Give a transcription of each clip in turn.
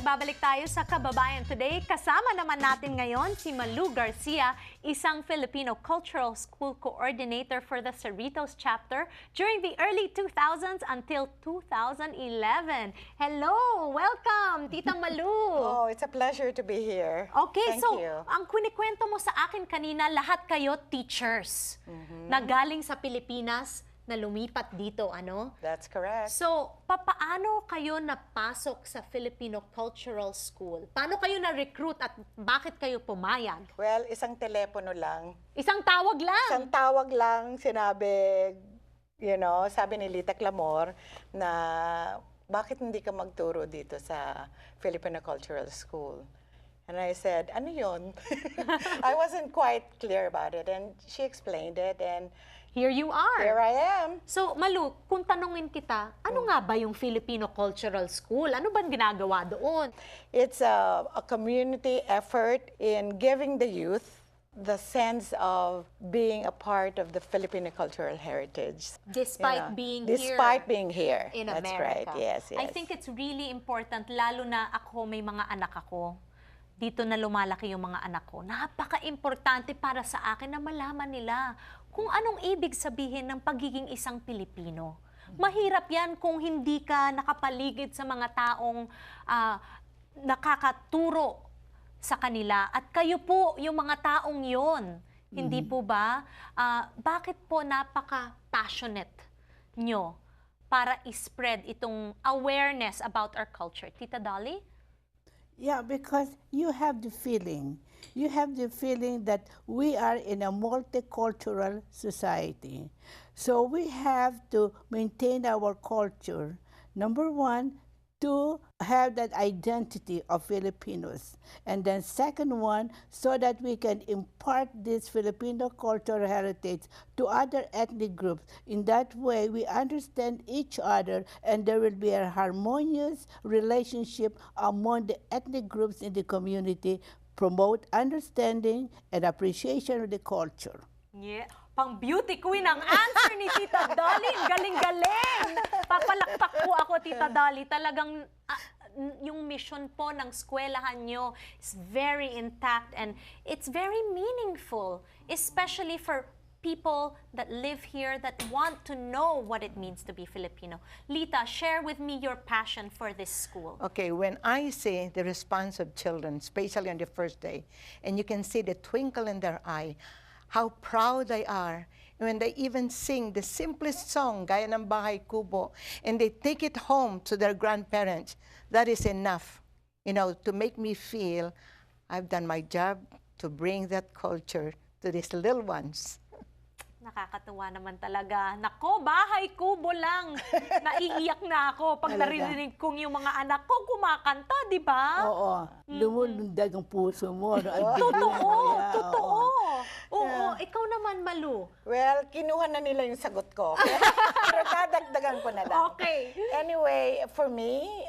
Nagbabalik tayo sa Kababayan Today. Kasama naman natin ngayon si Malu Garcia, isang Filipino Cultural School Coordinator for the Cerritos chapter during the early 2000s until 2011. Hello! Welcome, Tita Malu! Oh, it's a pleasure to be here. Okay, Thank so you. ang kwento mo sa akin kanina, lahat kayo teachers na galing sa Pilipinas na lumipat dito, ano? That's correct. So, paano kayo napasok sa Filipino Cultural School? Paano kayo na-recruit at bakit kayo pumayag? Well, isang telepono lang. Isang tawag lang? Isang tawag lang, sinabi, sabi ni Lita Clamor na bakit hindi ka magturo dito sa Filipino Cultural School? And I said, ano yun? I wasn't quite clear about it. And she explained it and here you are. Here I am. So, Malu, kung tanungin kita, ano nga ba yung Filipino Cultural School? Ano bang ginagawa doon? It's a community effort in giving the youth the sense of being a part of the Filipino cultural heritage. Despite being here. In That's America. right, yes. I think it's really important, lalo na ako, may mga anak ako. Dito na lumalaki yung mga anak ko. Napaka-importante para sa akin na malaman nila kung anong ibig sabihin ng pagiging isang Pilipino. Mahirap yan kung hindi ka nakapaligid sa mga taong nakakaturo sa kanila. At kayo po, yung mga taong yon, hindi po ba? Bakit po napaka-passionate nyo para i-spread itong awareness about our culture? Tita Dolly? Yeah, because you have the feeling. You have the feeling that we are in a multicultural society. So we have to maintain our culture. Number one, to have that identity of Filipinos. And then second one, so that we can impart this Filipino cultural heritage to other ethnic groups. In that way, we understand each other and there will be a harmonious relationship among the ethnic groups in the community, promote understanding and appreciation of the culture. Yeah. Pang beauty queen ang answer ni Tita Dolly. Galing-galing! Papalakpak po ako, Tita Dolly. Talagang yung mission po ng eskwelahan nyo is very intact and it's very meaningful, especially for people that live here that want to know what it means to be Filipino. Lita, share with me your passion for this school. Okay, when I see the response of children, especially on the first day, and you can see the twinkle in their eye, how proud they are when they even sing the simplest song, Gaya ng Bahay Kubo, and they take it home to their grandparents. That is enough, to make me feel I've done my job to bring that culture to these little ones. Nakakatuwa naman talaga. Nako, Bahay Kubo lang. Naiiyak na ako pag narinig kong yung mga anak ko kumakanta, di ba? Oo. Lumulundag ang puso mo. Totoo, totoo. Oo, ikaw naman, Malu. Well, kinuha na nila yung sagot ko. Pero dadagdagan ko na lang. Okay. Anyway, for me,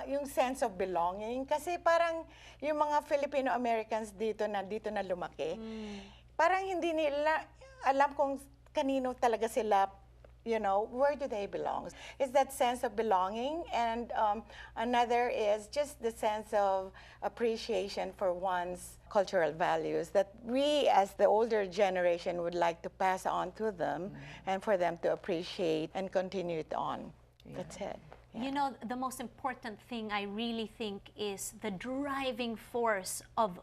yung sense of belonging, kasi parang yung mga Filipino-Americans dito na lumaki, parang hindi nila alam kung kanino talaga sila, where do they belong? It's that sense of belonging, and another is just the sense of appreciation for one's cultural values that we as the older generation would like to pass on to them and for them to appreciate and continue it on. Yeah. That's it. Yeah. You know, the most important thing I really think is the driving force of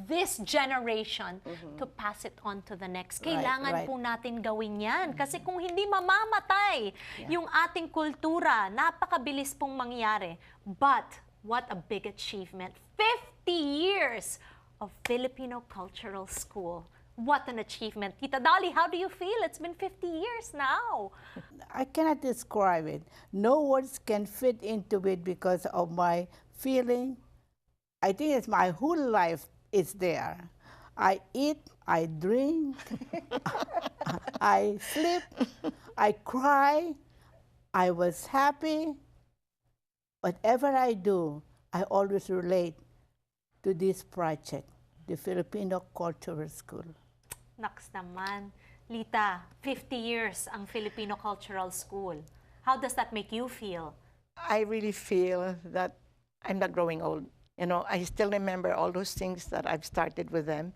this generation to pass it on to the next. Kailangan po natin gawin yan. Kasi kung hindi mamamatay yung ating kultura, napakabilis pong mangyari. But what a big achievement. 50 years of Filipino Cultural School. What an achievement. Tita Dolly, how do you feel? It's been 50 years now. I cannot describe it. No words can fit into it because of my feeling. I think it's my whole life is there. I eat, I drink, I sleep, I cry, I was happy. Whatever I do, I always relate to this project, the Filipino Cultural School. Naks naman. Lita, 50 years ang Filipino Cultural School. How does that make you feel? I really feel that I'm not growing old. You know, I still remember all those things that I've started with them.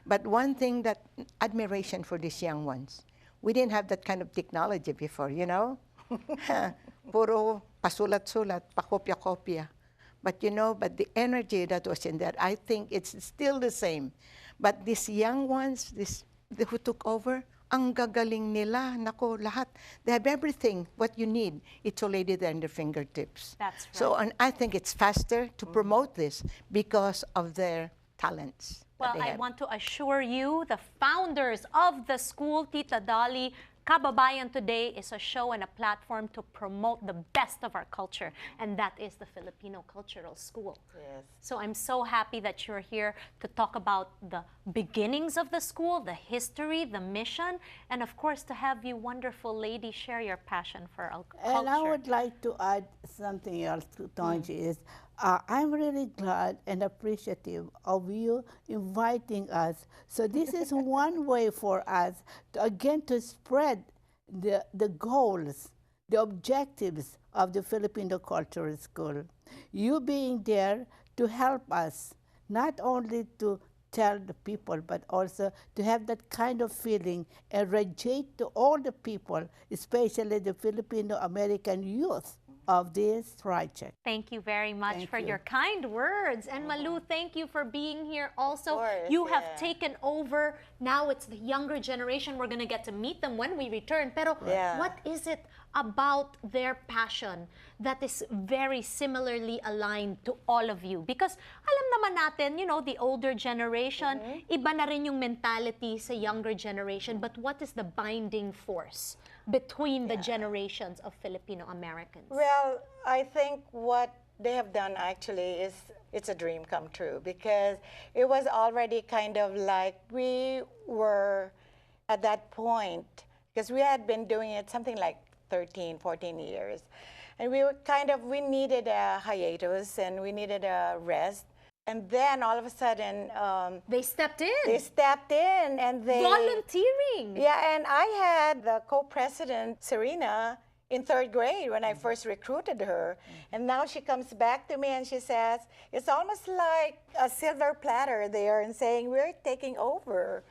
But one thing that admiration for these young ones. We didn't have that kind of technology before, you know? Puro pasulat-sulat, pakopya-kopya. But you know, but the energy that was in that, I think it's still the same. But these young ones, who took over, ang gagaling nila, nako, lahat. They have everything, what you need. It's already there in their fingertips. That's right. So, and I think it's faster to promote this because of their talents. Well, I want to assure you, the founders of the school, Tita Dolly, Kababayan Today is a show and a platform to promote the best of our culture, and that is the Filipino Cultural School. Yes. So I'm so happy that you're here to talk about the beginnings of the school, the history, the mission, and of course to have you wonderful ladies share your passion for our culture. And I would like to add something else to Tonji is, I'm really glad and appreciative of you inviting us. So this is one way for us to, again, to spread the goals, the objectives of the Filipino Cultural School. You being there to help us, not only to tell the people, but also to have that kind of feeling and radiate to all the people, especially the Filipino American youth, of this project. Thank you very much Thank for you. your kind words. And Malu, thank you for being here also. course, You have yeah. taken over. Now it's the younger generation. We're going to get to meet them when we return. Pero Yeah. what is it about their passion that is very similarly aligned to all of you? Because alam naman natin, you know, the older generation, iba na rin yung mentality sa younger generation. But what is the binding force between the generations of Filipino Americans? Well, I think what they have done actually is it's a dream come true, because it was already kind of like we were at that point, because we had been doing it something like 13, 14 years. And we were we needed a hiatus and we needed a rest. And then all of a sudden, They stepped in. they stepped in and they... Volunteering. Yeah, and I had the co-president, Serena, in 3rd grade when I first recruited her. And now she comes back to me and she says, it's almost like a silver platter there and saying, we're taking over.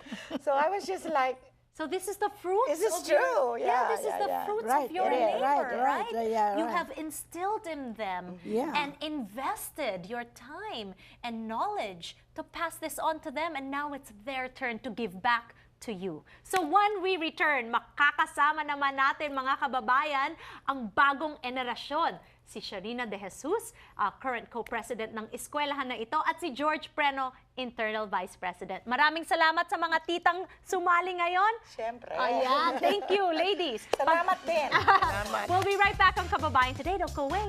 So I was just like, So this is the fruits. This is of your- true. Yeah, this is yeah, the yeah. fruits Right, of your it is. labor, Right, yeah, You right. have instilled in them Yeah. and invested your time and knowledge to pass this on to them, and now it's their turn to give back to you. So when we return, makakasama naman natin, mga kababayan, ang bagong henerasyon. Si Sharina De Jesus, current co-president ng eskwelahan na ito, at si George Preno, internal vice president. Maraming salamat sa mga titang sumali ngayon. Siyempre. Ayan, thank you, ladies. Salamat din. Salamat. We'll be right back on Kababayan Today. Don't go away.